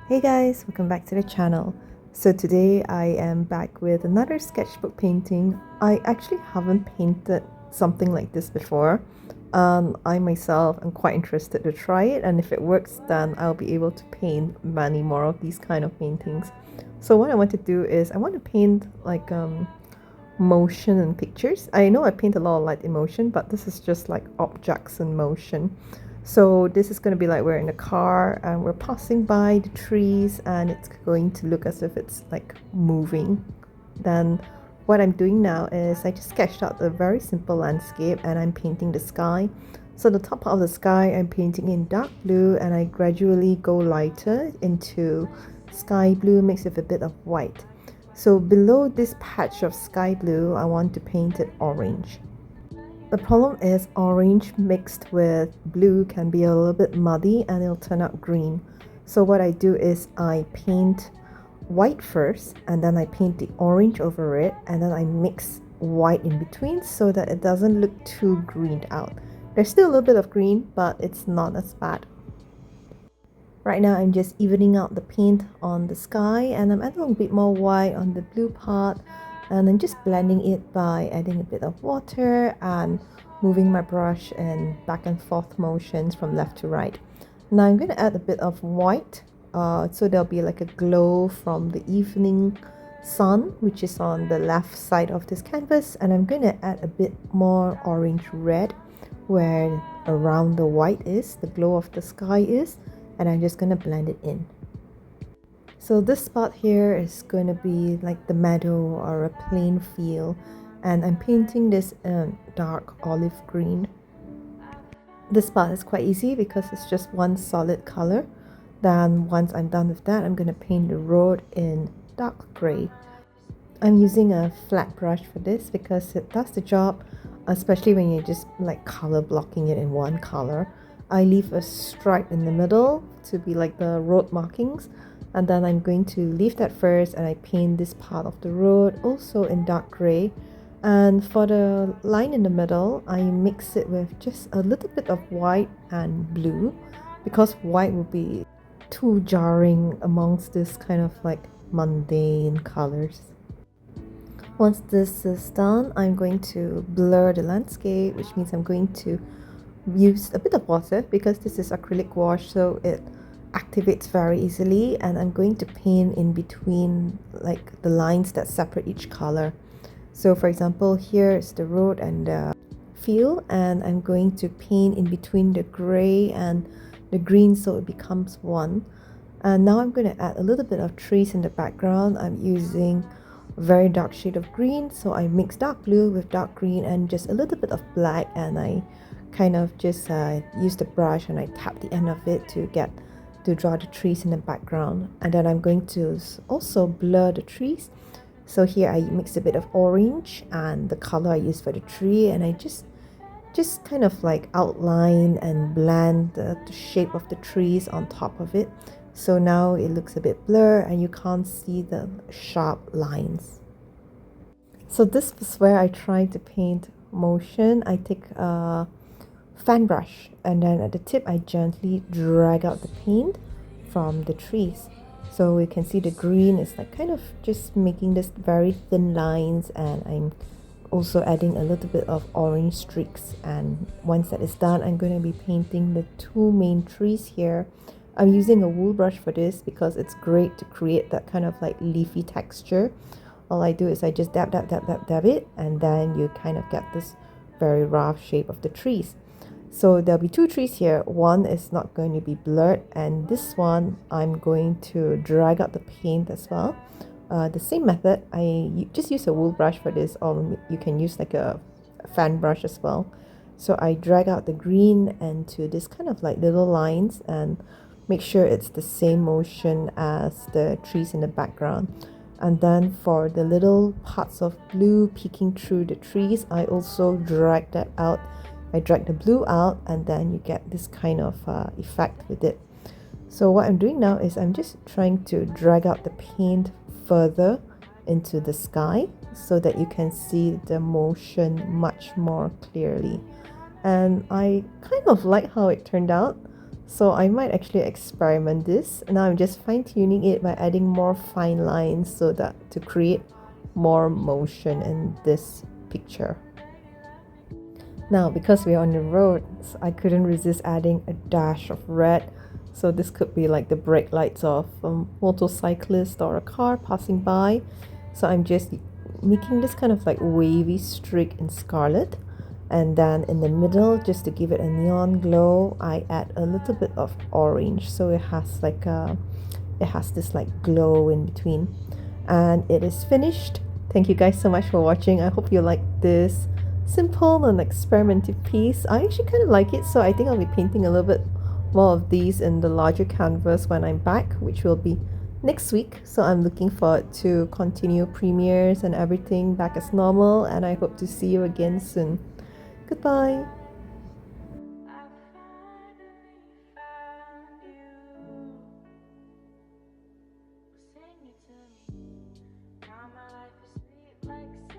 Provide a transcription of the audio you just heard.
Hey guys, welcome back to the channel. So today I am back with another sketchbook painting. I actually haven't painted something like this before. I myself am quite interested to try it, and if it works then I'll be able to paint many more of these kind of paintings. So what I want to do is I want to paint like motion and pictures. I know I paint a lot of light emotion, but this is just like objects in motion. So this is going to be like we're in a car and we're passing by the trees and it's going to look as if it's like moving. Then what I'm doing now is I just sketched out a very simple landscape and I'm painting the sky. So the top of the sky I'm painting in dark blue and I gradually go lighter into sky blue mixed with a bit of white. So below this patch of sky blue, I want to paint it orange. The problem is orange mixed with blue can be a little bit muddy and it'll turn out green. So what I do is I paint white first and then I paint the orange over it and then I mix white in between so that it doesn't look too greened out. There's still a little bit of green, but it's not as bad. Right now I'm just evening out the paint on the sky and I'm adding a bit more white on the blue part and I'm just blending it by adding a bit of water and moving my brush in back and forth motions from left to right. Now I'm going to add a bit of white so there'll be like a glow from the evening sun, which is on the left side of this canvas, and I'm going to add a bit more orange red where around the white is, the glow of the sky is, and I'm just going to blend it in. So this spot here is going to be like the meadow or a plain field, and I'm painting this dark olive green. This spot is quite easy because it's just one solid color. Then once I'm done with that, I'm going to paint the road in dark gray. I'm using a flat brush for this because it does the job, especially when you're just like color blocking it in one color. I leave a stripe in the middle to be like the road markings, and then I'm going to leave that first and I paint this part of the road also in dark gray. And for the line in the middle, I mix it with just a little bit of white and blue because white will be too jarring amongst this kind of like mundane colors. Once this is done, I'm going to blur the landscape, which means I'm going to use a bit of water because this is acrylic gouache, so it activates very easily, and I'm going to paint in between like the lines that separate each color. So for example, here is the road and the field, and I'm going to paint in between the gray and the green so it becomes one. And now I'm going to add a little bit of trees in the background. I'm using a very dark shade of green, so I mix dark blue with dark green and just a little bit of black, and I kind of just use the brush and I tap the end of it to draw the trees in the background. And then I'm going to also blur the trees. So here I mix a bit of orange and the color I use for the tree, and I just kind of like outline and blend the shape of the trees on top of it. So now it looks a bit blurred and you can't see the sharp lines. So this was where I tried to paint motion. I take a fan brush and then at the tip I gently drag out the paint from the trees. So you can see the green is like kind of just making this very thin lines, and I'm also adding a little bit of orange streaks. And once that is done, I'm going to be painting the two main trees here. I'm using a wool brush for this because it's great to create that kind of like leafy texture. All I do is I just dab it, and then you kind of get this very rough shape of the trees. So there'll be two trees here. One is not going to be blurred, and this one I'm going to drag out the paint as well. The same method, I just use a wool brush for this, or you can use like a fan brush as well. So I drag out the green into this kind of like little lines and make sure it's the same motion as the trees in the background. And then for the little parts of blue peeking through the trees, I also drag that out. I drag the blue out, and then you get this kind of effect with it. So what I'm doing now is I'm just trying to drag out the paint further into the sky so that you can see the motion much more clearly. And I kind of like how it turned out. So I might actually experiment this. Now I'm just fine-tuning it by adding more fine lines so that to create more motion in this picture. Now, because we're on the road, so I couldn't resist adding a dash of red. So this could be like the brake lights of a motorcyclist or a car passing by. So I'm just making this kind of like wavy streak in scarlet. And then in the middle, just to give it a neon glow, I add a little bit of orange. So it has this like glow in between. And it is finished. Thank you guys so much for watching. I hope you liked this simple and experimental piece. I actually kind of like it, so I think I'll be painting a little bit more of these in the larger canvas when I'm back, which will be next week. So I'm looking forward to continue premieres and everything back as normal, and I hope to see you again soon. Goodbye. Sing it to me. Now my life is sweet like